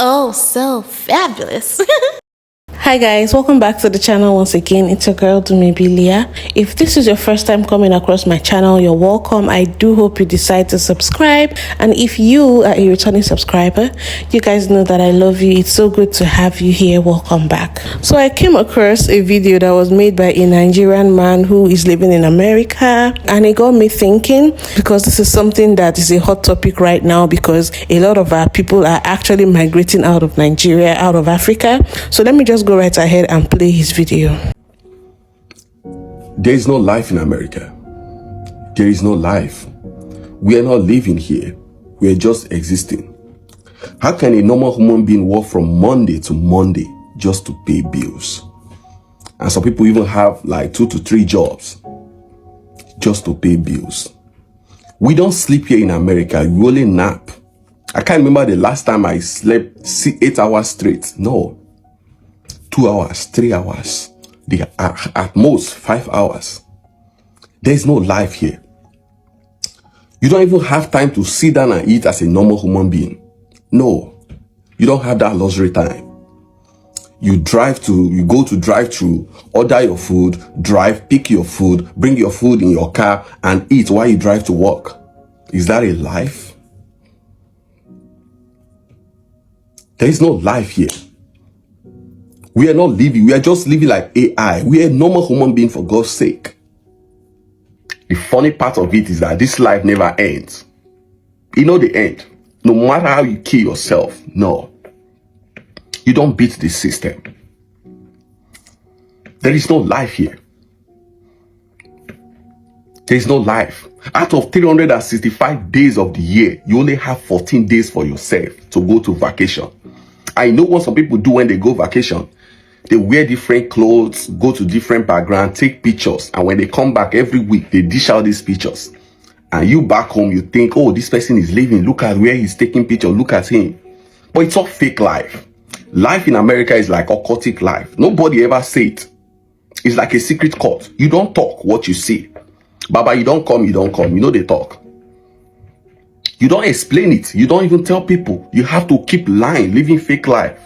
Oh, so fabulous. Hi guys, welcome back to the channel once again. It's your girl Dumebi. If this is your first time coming across my channel, you're welcome. I do hope you decide to subscribe, and if you are a returning subscriber, you guys know that I love you. It's so good to have you here. Welcome back. So I came across a video that was made by a Nigerian man who is living in America, and it got me thinking, because this is something that is a hot topic right now, because a lot of our people are actually migrating out of Nigeria, out of Africa. So let me just go right ahead and play his video. There is no life in America. There is no life. We are not living here. We are just existing. How can a normal human being work from Monday to Monday just to pay bills? And some people even have like 2 to 3 jobs just to pay bills. We don't sleep here in America. We only nap. I can't remember the last time I slept 8 hours straight. No. 2 hours, 3 hours, at most 5 hours. There's no life here. You don't even have time to sit down and eat as a normal human being. No, you don't have that luxury time. You go to drive-through, order your food, drive, pick your food, bring your food in your car and eat while you drive to work. Is that a life? There is no life here. We are not living. We are just living like AI. We are normal human beings, for God's sake. The funny part of it is that this life never ends. You know the end. No matter how you kill yourself, no. You don't beat the system. There is no life here. There is no life. Out of 365 days of the year, you only have 14 days for yourself to go to vacation. I know what some people do when they go vacation. They wear different clothes, go to different backgrounds, take pictures. And when they come back every week, they dish out these pictures. And you back home, you think, oh, this person is living. Look at where he's taking pictures. Look at him. But it's all fake life. Life in America is like occultic life. Nobody ever say it. It's like a secret court. You don't talk what you see. Baba, you don't come, you don't come. You know they talk. You don't explain it. You don't even tell people. You have to keep lying, living fake life.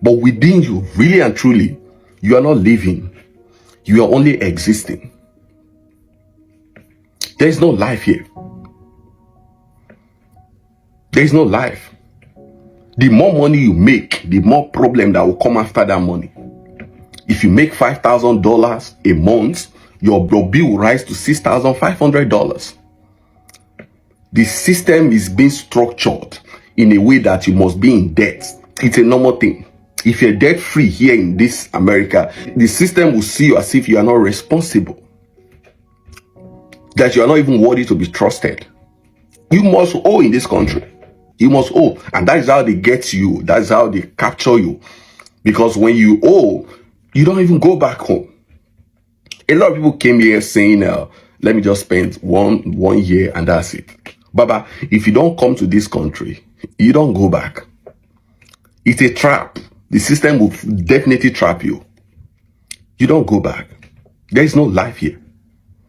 But within you, really and truly, you are not living. You are only existing. There is no life here. There is no life. The more money you make, the more problem that will come after that money. If you make $5,000 a month, your bill will rise to $6,500. The system is being structured in a way that you must be in debt. It's a normal thing. If you're debt free here in this America, the system will see you as if you are not responsible, that you are not even worthy to be trusted. You must owe in this country. You must owe. And that is how they get you. That's how they capture you. Because when you owe, you don't even go back home. A lot of people came here saying, let me just spend one year and that's it. Baba, if you don't come to this country, you don't go back. It's a trap. The system will definitely trap you. You don't go back. There is no life here.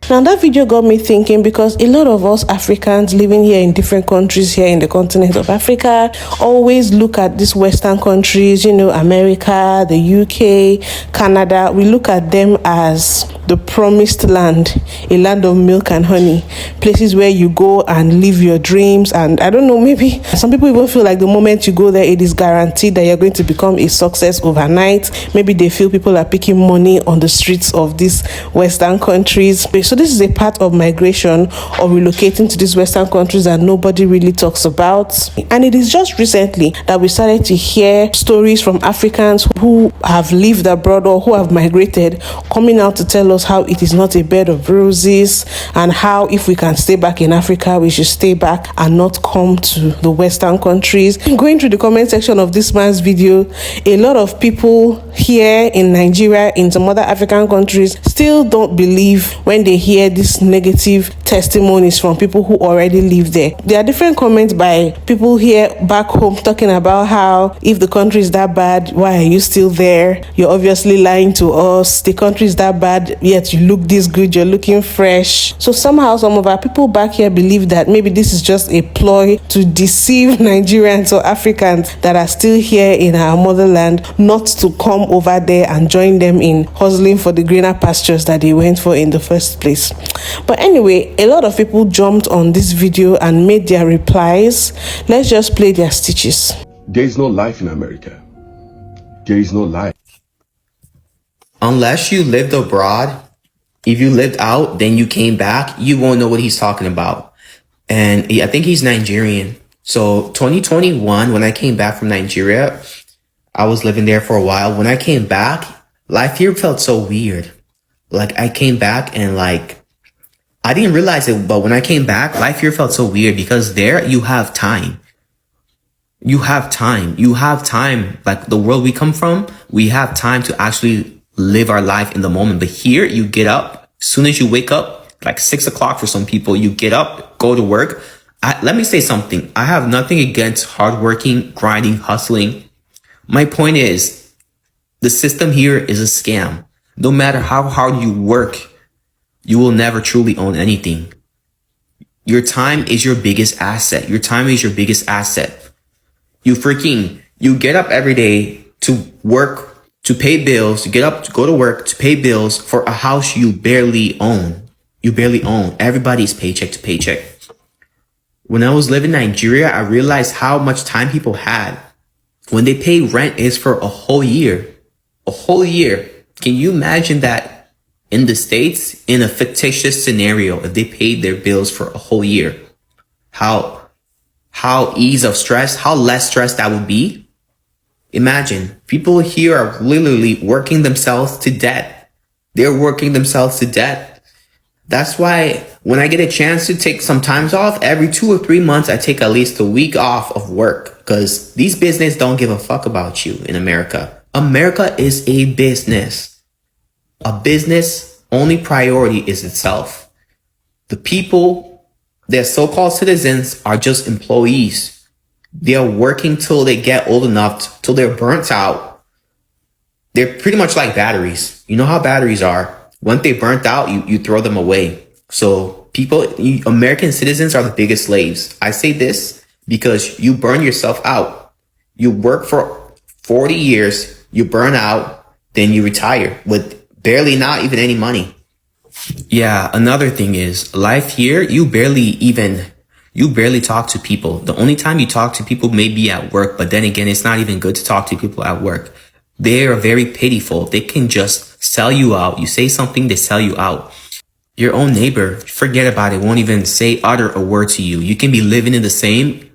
Now that video got me thinking, because a lot of us Africans living here in different countries here in the continent of Africa always look at these Western countries, you know, America, the UK, Canada. We look at them as the promised land, a land of milk and honey, places where you go and live your dreams. And I don't know, maybe some people even feel like the moment you go there, it is guaranteed that you're going to become a success overnight. Maybe they feel people are picking money on the streets of these Western countries. So this is a part of migration or relocating to these Western countries that nobody really talks about. And it is just recently that we started to hear stories from Africans who have lived abroad or who have migrated, coming out to tell us how it is not a bed of roses, and how if we can stay back in Africa, we should stay back and not come to the Western countries. Going through the comment section of this man's video, a lot of people here in Nigeria, in some other African countries, still don't believe when they hear this negative testimonies from people who already live there. There are different comments by people here back home talking about how if the country is that bad, why are you still there? You're obviously lying to us. The country is that bad, yet you look this good, you're looking fresh. So somehow some of our people back here believe that maybe this is just a ploy to deceive Nigerians or Africans that are still here in our motherland not to come over there and join them in hustling for the greener pastures that they went for in the first place. But anyway, a lot of people jumped on this video and made their replies. Let's just play their stitches. There is no life in America. There is no life. Unless you lived abroad, if you lived out, then you came back, you won't know what he's talking about. And I think he's Nigerian. So 2021, when I came back from Nigeria, I was living there for a while. When I came back, life here felt so weird. Like I came back and like, I didn't realize it, but when I came back, life here felt so weird because there you have time. You have time. You have time. Like the world we come from, we have time to actually live our life in the moment. But here you get up, as soon as you wake up, like 6 o'clock for some people, you get up, go to work. Let me say something. I have nothing against hardworking, grinding, hustling. My point is, the system here is a scam. No matter how hard you work, you will never truly own anything. Your time is your biggest asset. Your time is your biggest asset. You get up every day to work, to pay bills, to get up, to go to work, to pay bills for a house you barely own. You barely own. Everybody's paycheck to paycheck. When I was living in Nigeria, I realized how much time people had. When they pay rent is for a whole year. A whole year. Can you imagine that in the States, in a fictitious scenario, if they paid their bills for a whole year? How ease of stress, how less stress that would be? Imagine, people here are literally working themselves to death. They're working themselves to death. That's why when I get a chance to take some times off, every 2 or 3 months, I take at least a week off of work because these business don't give a fuck about you in America. America is a business. A business only priority is itself. The people, their so-called citizens are just employees. They are working till they get old enough, till they're burnt out. They're pretty much like batteries. You know how batteries are. Once they burnt out, you throw them away. So American citizens are the biggest slaves. I say this because you burn yourself out. You work for 40 years, you burn out, then you retire with barely not even any money. Yeah, another thing is life here, you barely talk to people. The only time you talk to people may be at work, but then again, it's not even good to talk to people at work. They are very pitiful. They can just sell you out. You say something, they sell you out. Your own neighbor, forget about it, won't even utter a word to you. You can be living in the same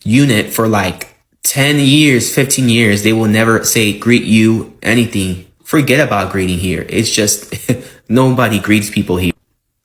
unit for like 10 years, 15 years. They will never greet you, anything. Forget about greeting here. It's just nobody greets people here.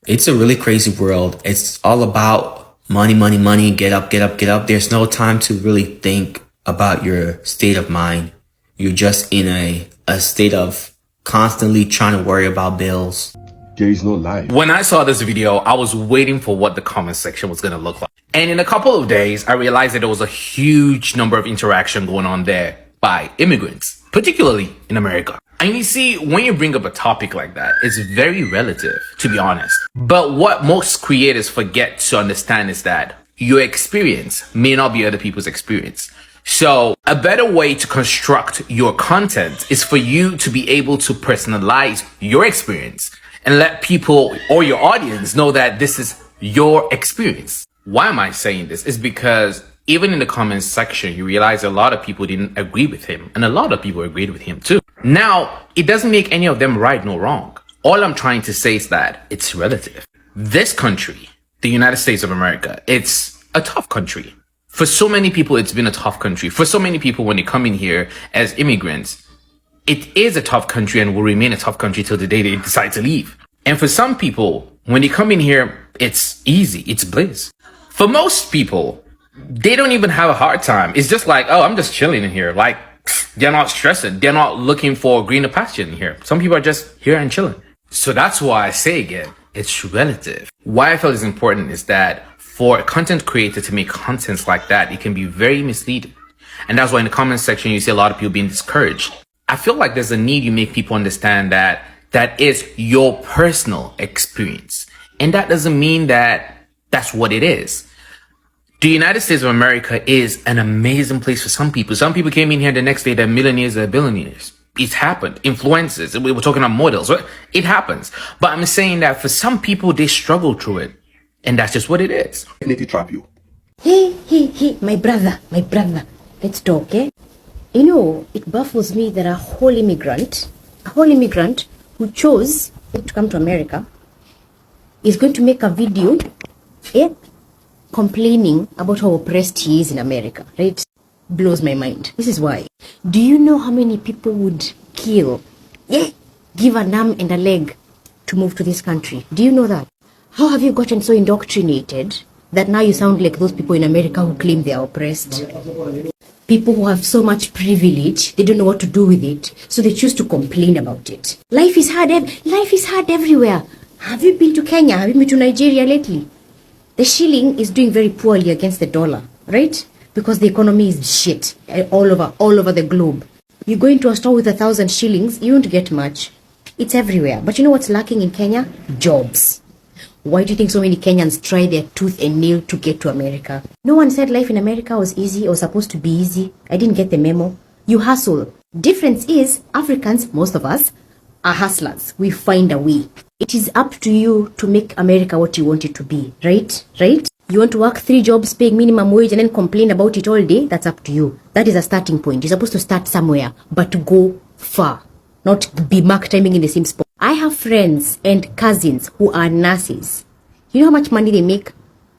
It's a really crazy world. It's all about money, money, money. Get up, get up, get up. There's no time to really think about your state of mind. You're just in a state of constantly trying to worry about bills. There is no life. When I saw this video, I was waiting for what the comment section was going to look like. And in a couple of days, I realized that there was a huge number of interaction going on there by immigrants, particularly in America. And you see, when you bring up a topic like that, it's very relative, to be honest. But what most creators forget to understand is that your experience may not be other people's experience. So a better way to construct your content is for you to be able to personalize your experience and let people or your audience know that this is your experience. Why am I saying this? It's because even in the comments section, you realize a lot of people didn't agree with him and a lot of people agreed with him too. Now, it doesn't make any of them right nor wrong. All I'm trying to say is that it's relative. This country, the United States of America, it's a tough country. For so many people, it's been a tough country. For so many people, when they come in here as immigrants, it is a tough country and will remain a tough country till the day they decide to leave. And for some people, when they come in here, it's easy. It's bliss. For most people, they don't even have a hard time. It's just like, oh, I'm just chilling in here. Like, they're not stressing. They're not looking for greener pasture in here. Some people are just here and chilling. So that's why I say again, It's relative. Why I feel it's important is that for a content creator to make contents like that, it can be very misleading. And that's why in the comment section, you see a lot of people being discouraged. I feel like there's a need you make people understand that that is your personal experience. And that doesn't mean that that's what it is. The United States of America is an amazing place for some people. Some people came in here the next day, they're millionaires, they're billionaires. It's happened. Influencers. We were talking about models, right? It happens. But I'm saying that for some people, they struggle through it. And that's just what it is. Definitely trap you. Hey, my brother. Let's talk, eh? You know, it baffles me that a whole immigrant who chose to come to America is going to make a video, complaining about how oppressed he is in America, right? Blows my mind. This is why. Do you know how many people would kill, give an arm and a leg to move to this country? Do you know that? How have you gotten so indoctrinated that now you sound like those people in America who claim they are oppressed? People who have so much privilege, they don't know what to do with it, so they choose to complain about it. Life is hard everywhere. Have you been to Kenya? Have you been to Nigeria lately? The shilling is doing very poorly against the dollar, right? Because the economy is shit all over the globe. You go into a store with 1,000 shillings, you won't get much. It's everywhere. But you know what's lacking in Kenya? Jobs. Why do you think so many Kenyans try their tooth and nail to get to America? No one said life in America was easy or supposed to be easy. I didn't get the memo. You hustle. Difference is, Africans, most of us, are hustlers. We find a way. It is up to you to make America what you want it to be, right? You want to work 3 jobs paying minimum wage and then complain about it all day? That's up to you. That is a starting point. You're supposed to start somewhere, but to go far, not be mark timing in the same spot. I have friends and cousins who are nurses. You know how much money they make?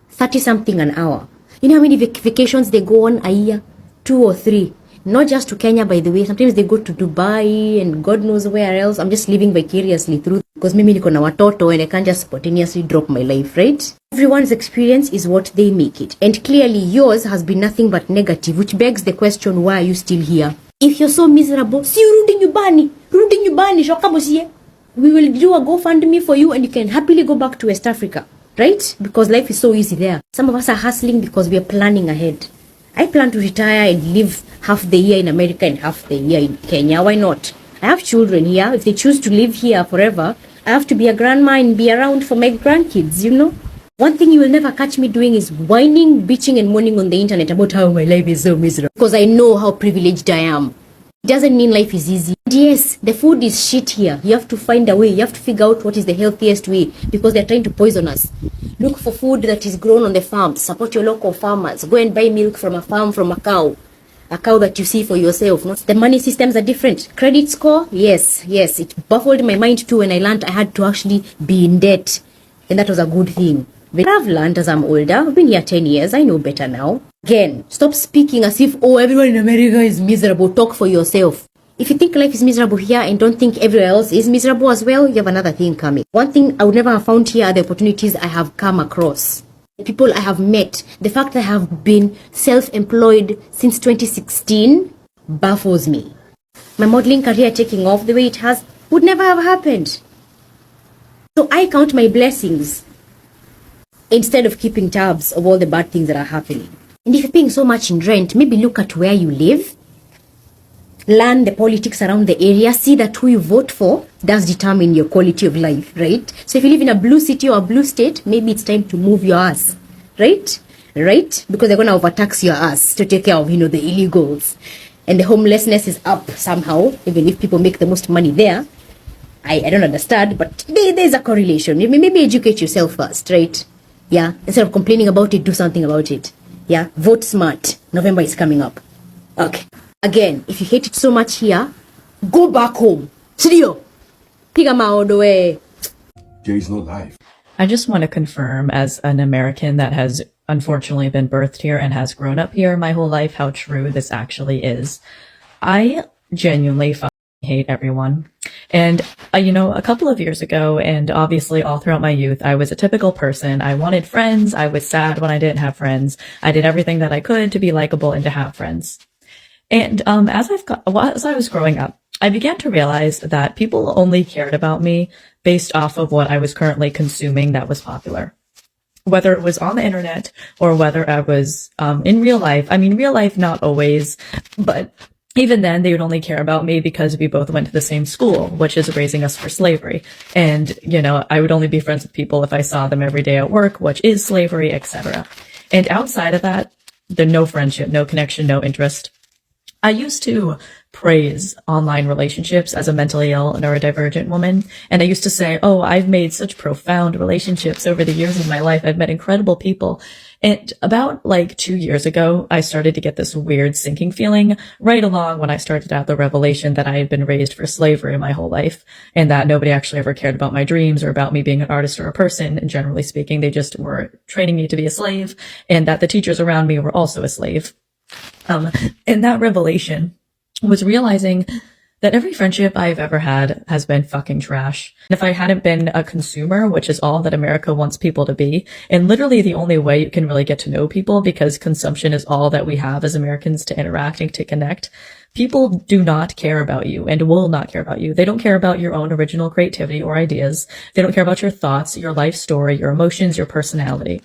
30 something an hour. You know how many vacations they go on a year? 2 or 3. Not just to Kenya, by the way. Sometimes they go to Dubai and God knows where else. I'm just living vicariously through, because mimi niko na watoto and I can't just spontaneously drop my life, right? Everyone's experience is what they make it. And clearly yours has been nothing but negative, which begs the question, why are you still here? If you're so miserable, si rudi nyumbani, shoka bosie. We will do a GoFundMe for you and you can happily go back to West Africa, right? Because life is so easy there. Some of us are hustling because we are planning ahead. I plan to retire and live half the year in America and half the year in Kenya. Why not? I have children here. If they choose to live here forever, I have to be a grandma and be around for my grandkids, you know? One thing you will never catch me doing is whining, bitching, and moaning on the internet about how my life is so miserable. Because I know how privileged I am. It doesn't mean life is easy. Yes, the food is shit here. You have to find a way. You have to figure out what is the healthiest way, because they're trying to poison us. Look for food that is grown on the farm. Support your local farmers. Go and buy milk from a farm, from a cow. A cow that you see for yourself. The money systems are different. Credit score? Yes. It baffled my mind too when I learned I had to actually be in debt. And that was a good thing. But I've learned as I'm older. I've been here 10 years. I know better now. Again, stop speaking as if, everyone in America is miserable. Talk for yourself. If you think life is miserable here and don't think everywhere else is miserable as well, you have another thing coming. One thing I would never have found here are the opportunities I have come across. The people I have met. The fact that I have been self-employed since 2016 baffles me. My modeling career taking off the way it has would never have happened. So I count my blessings instead of keeping tabs of all the bad things that are happening. And if you're paying so much in rent, maybe look at where you live. Learn the politics around the area. See that who you vote for does determine your quality of life, right? So if you live in a blue city or a blue state, maybe it's time to move your ass, right? Because they're going to overtax your ass to take care of, the illegals. And the homelessness is up somehow, even if people make the most money there. I don't understand, but there's a correlation. Maybe educate yourself first, right? Yeah, instead of complaining about it, do something about it. Yeah, vote smart. November is coming up. Okay. Again, if you hate it so much here, go back home. Studio. Piga maodo way. There is no life. I just want to confirm, as an American that has unfortunately been birthed here and has grown up here my whole life, how true this actually is. I genuinely hate everyone. And, a couple of years ago, and obviously all throughout my youth, I was a typical person. I wanted friends. I was sad when I didn't have friends. I did everything that I could to be likable and to have friends. And as I was growing up, I began to realize that people only cared about me based off of what I was currently consuming that was popular. Whether it was on the internet or whether I was in real life. I mean, real life, not always, but even then, they would only care about me because we both went to the same school, which is raising us for slavery. And, you know, I would only be friends with people if I saw them every day at work, which is slavery, etc. And outside of that, there's no friendship, no connection, no interest. I used to praise online relationships as a mentally ill neurodivergent woman. And I used to say, oh, I've made such profound relationships over the years of my life. I've met incredible people. And about like 2 years ago, I started to get this weird sinking feeling right along when I started out the revelation that I had been raised for slavery my whole life and that nobody actually ever cared about my dreams or about me being an artist or a person. And generally speaking, they just were training me to be a slave and that the teachers around me were also a slave. And that revelation was realizing that every friendship I've ever had has been fucking trash. And if I hadn't been a consumer, which is all that America wants people to be, and literally the only way you can really get to know people because consumption is all that we have as Americans to interact and to connect, people do not care about you and will not care about you. They don't care about your own original creativity or ideas. They don't care about your thoughts, your life story, your emotions, your personality.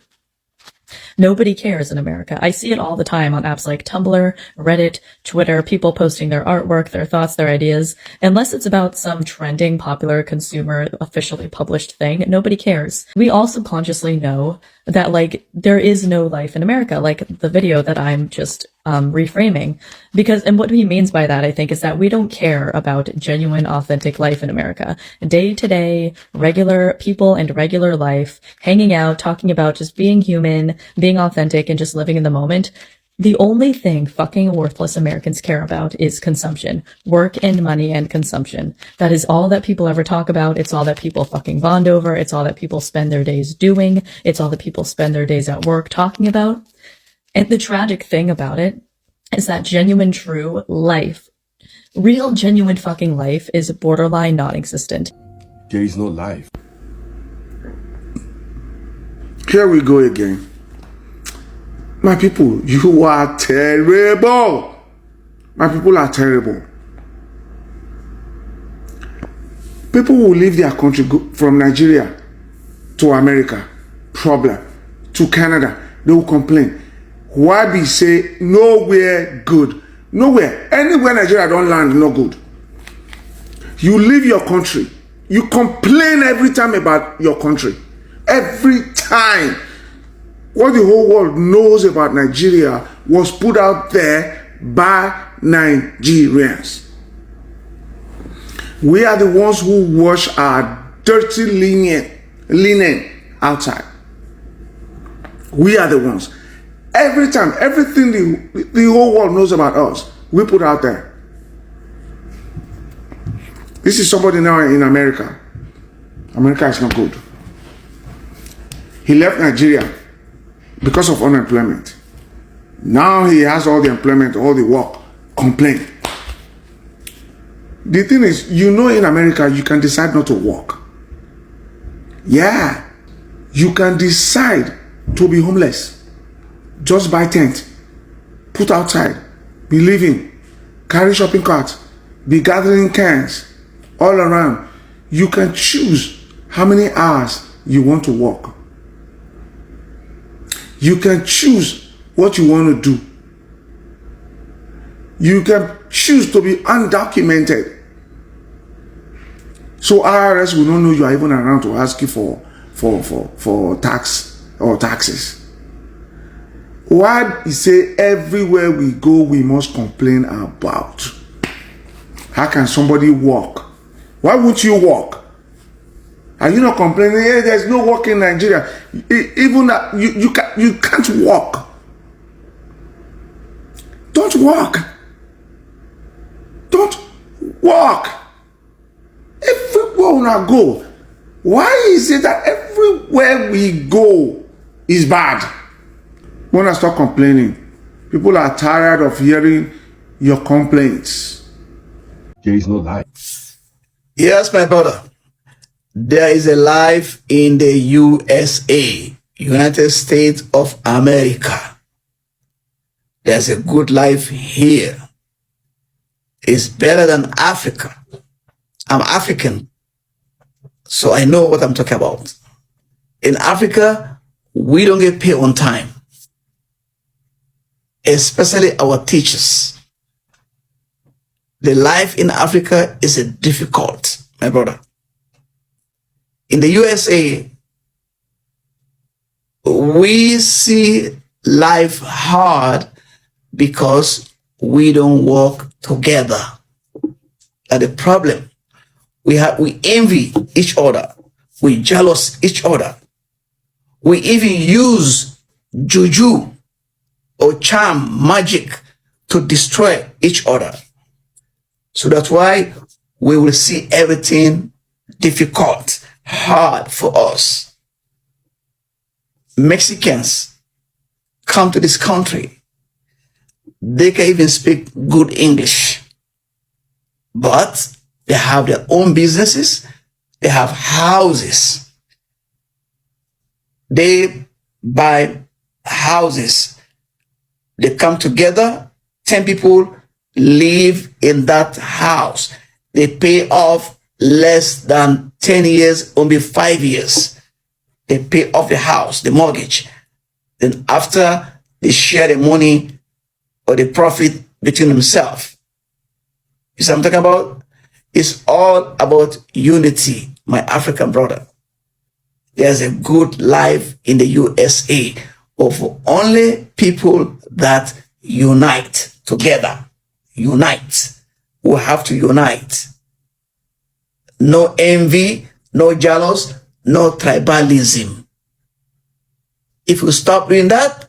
Nobody cares in America. I see it all the time on apps like Tumblr, Reddit, Twitter, people posting their artwork, their thoughts, their ideas. Unless it's about some trending, popular, consumer, officially published thing, nobody cares. We all subconsciously know that, like, there is no life in America, like the video that I'm just reframing. Because, and what he means by that, I think, is that we don't care about genuine, authentic life in America. Day to day, regular people and regular life, hanging out, talking about just being human, being authentic, and just living in the moment. The only thing fucking worthless Americans care about is consumption. Work and money and consumption. That is all that people ever talk about. It's all that people fucking bond over. It's all that people spend their days doing. It's all that people spend their days at work talking about. And the tragic thing about it is that genuine, true life, real, genuine fucking life is borderline non-existent. There is no life. Here we go again. My people, you are terrible. My people are terrible. People will leave their country from Nigeria to America. Problem. To Canada. They will complain. Why be say nowhere good? Nowhere. Anywhere Nigeria don't land, no good. You leave your country. You complain every time about your country. Every time. What the whole world knows about Nigeria was put out there by Nigerians. We are the ones who wash our dirty linen outside. We are the ones. Every time, everything the whole world knows about us, we put out there. This is somebody now in America. America is not good. He left Nigeria because of unemployment. Now he has all the employment, all the work. Complain. The thing is, you know, in America, you can decide not to work. Yeah. You can decide to be homeless. Just buy tent, put outside, be living, carry shopping carts, be gathering cans all around. You can choose how many hours you want to work. You can choose what you want to do. You can choose to be undocumented. So IRS will not know you are even around to ask you for tax or taxes. Why he say everywhere we go we must complain about? How can somebody walk? Why won't you walk? Are you not complaining? Hey, there's no work in Nigeria. Even that you can't walk. Don't walk. Don't walk. Everywhere we go. Why is it that everywhere we go is bad? When I start complaining, people are tired of hearing your complaints. There is no life. Yes, my brother. There is a life in the USA, United States of America. There's a good life here. is better than Africa. I'm African, so I know what I'm talking about. In Africa, we don't get paid on time, especially our teachers. The life in Africa is difficult, my brother. In the USA, we see life hard because we don't work together. That's the problem. We envy each other. We jealous each other. We even use juju or charm, magic to destroy each other. So that's why we will see everything difficult, hard for us. Mexicans come to this country. They can even speak good English, but they have their own businesses. They have houses. They buy houses. They come together. 10 people live in that house. They pay off less than 10 years, only 5 years. They pay off the house, the mortgage. Then after, they share the money or the profit between themselves. You see what I'm talking about? It's all about unity, my African brother. There's a good life in the USA of only people that unite together. Unite. We have to unite. No envy, no jealous, no tribalism. If we stop doing that,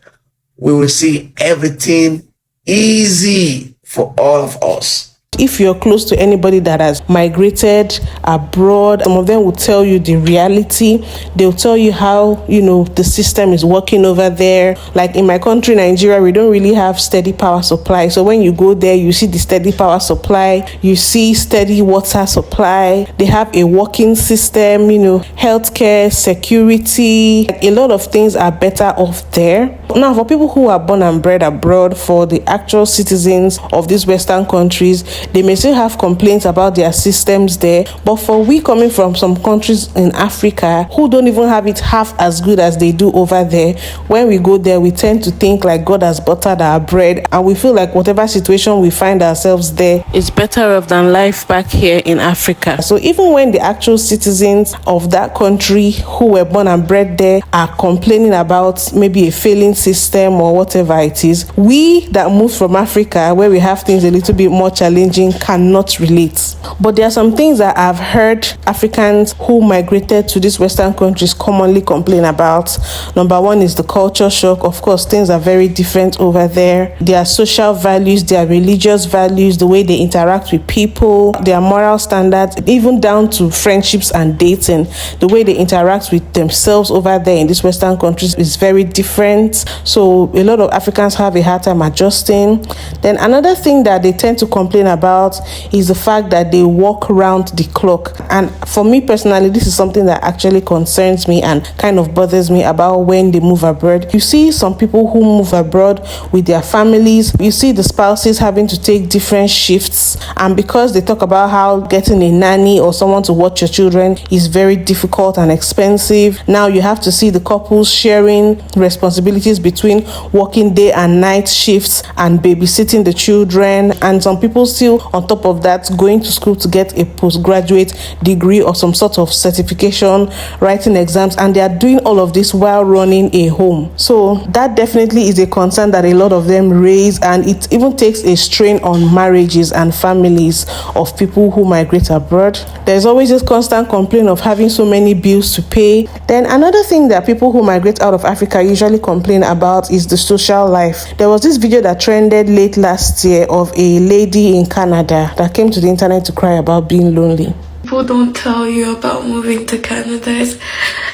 we will see everything easy for all of us. If you're close to anybody that has migrated abroad, some of them will tell you the reality. They'll tell you how, the system is working over there. Like in my country, Nigeria, we don't really have steady power supply. So when you go there, you see the steady power supply, you see steady water supply. They have a working system, healthcare, security. A lot of things are better off there. Now, for people who are born and bred abroad, for the actual citizens of these Western countries, they may still have complaints about their systems there. But for we coming from some countries in Africa who don't even have it half as good as they do over there, when we go there, we tend to think like God has buttered our bread, and we feel like whatever situation we find ourselves there is better off than life back here in Africa. So even when the actual citizens of that country who were born and bred there are complaining about maybe a failing system or whatever it is, we that moved from Africa, where we have things a little bit more challenging, cannot relate. But there are some things that I've heard Africans who migrated to these Western countries commonly complain about. Number one is the culture shock. Of course, things are very different over there. Their social values, their religious values, the way they interact with people, their moral standards, even down to friendships and dating, the way they interact with themselves over there in these Western countries is very different. So a lot of Africans have a hard time adjusting. Then another thing that they tend to complain about is the fact that they work round the clock. And for me personally, this is something that actually concerns me and kind of bothers me about when they move abroad. You see some people who move abroad with their families, you see the spouses having to take different shifts, and because they talk about how getting a nanny or someone to watch your children is very difficult and expensive, now you have to see the couples sharing responsibilities between working day and night shifts and babysitting the children. And some people still on top of that going to school to get a postgraduate degree or some sort of certification, writing exams, and they are doing all of this while running a home. So that definitely is a concern that a lot of them raise, and it even takes a strain on marriages and families of people who migrate abroad. There's always this constant complaint of having so many bills to pay. Then another thing that people who migrate out of Africa usually complain about is the social life. There was this video that trended late last year of a lady in Canada that came to the internet to cry about being lonely. People don't tell you about moving to Canada.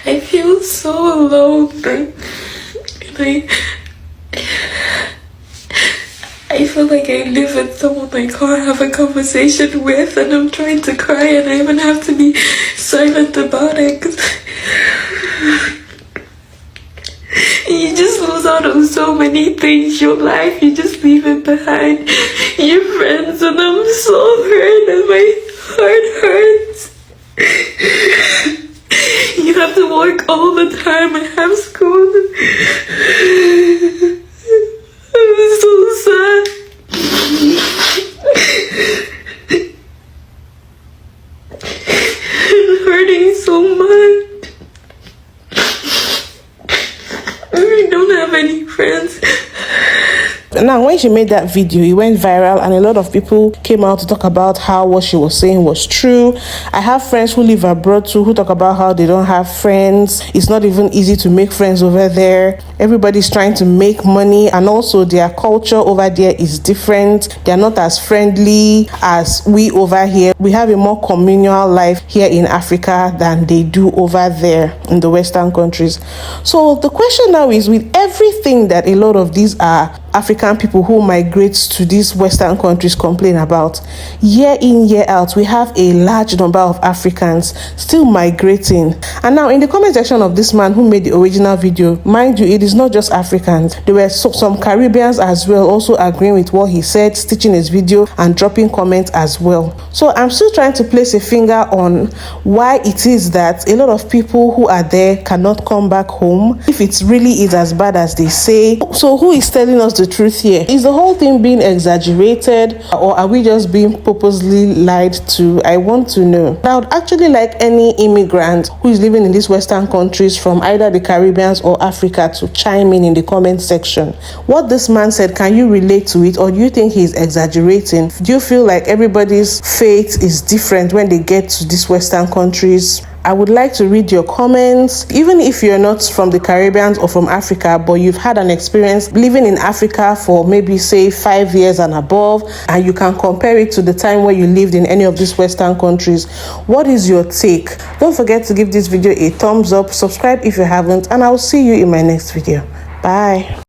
I feel so alone. I feel like I live with someone I can't have a conversation with, and I'm trying to cry and I even have to be silent about it. 'Cause you just lose out on so many things. Your life, you just leave it behind. your friends, and I'm so hurt and my heart hurts. You have to work all the time and have school. I'm so sad. It's hurting so much. I don't have any friends. Now, when she made that video, it went viral and a lot of people came out to talk about how what she was saying was true. I have friends who live abroad too who talk about how they don't have friends. It's not even easy to make friends over there. Everybody's trying to make money, and also their culture over there is different. They're not as friendly as we over here. We have a more communal life here in Africa than they do over there in the Western countries. So the question now is, with everything that a lot of these are African people who migrate to these Western countries complain about, year in, year out, we have a large number of Africans still migrating. And now in the comment section of this man who made the original video, mind you, it is not just Africans. There were some Caribbeans as well also agreeing with what he said, stitching his video and dropping comments as well. So I'm still trying to place a finger on why it is that a lot of people who are there cannot come back home, if it really is as bad as they say. So who is telling us the truth here? Is the whole thing being exaggerated, or are we just being purposely lied to? I want to know. I would actually like any immigrant who is living in these Western countries from either the Caribbeans or Africa to chime in the comment section. What this man said, can you relate to it, or do you think he's exaggerating? Do you feel like everybody's fate is different when they get to these Western countries? I would like to read your comments. Even if you're not from the Caribbean or from Africa, but you've had an experience living in Africa for maybe say 5 years and above, and you can compare it to the time where you lived in any of these Western countries, what is your take? Don't forget to give this video a thumbs up, subscribe if you haven't, and I'll see you in my next video. Bye.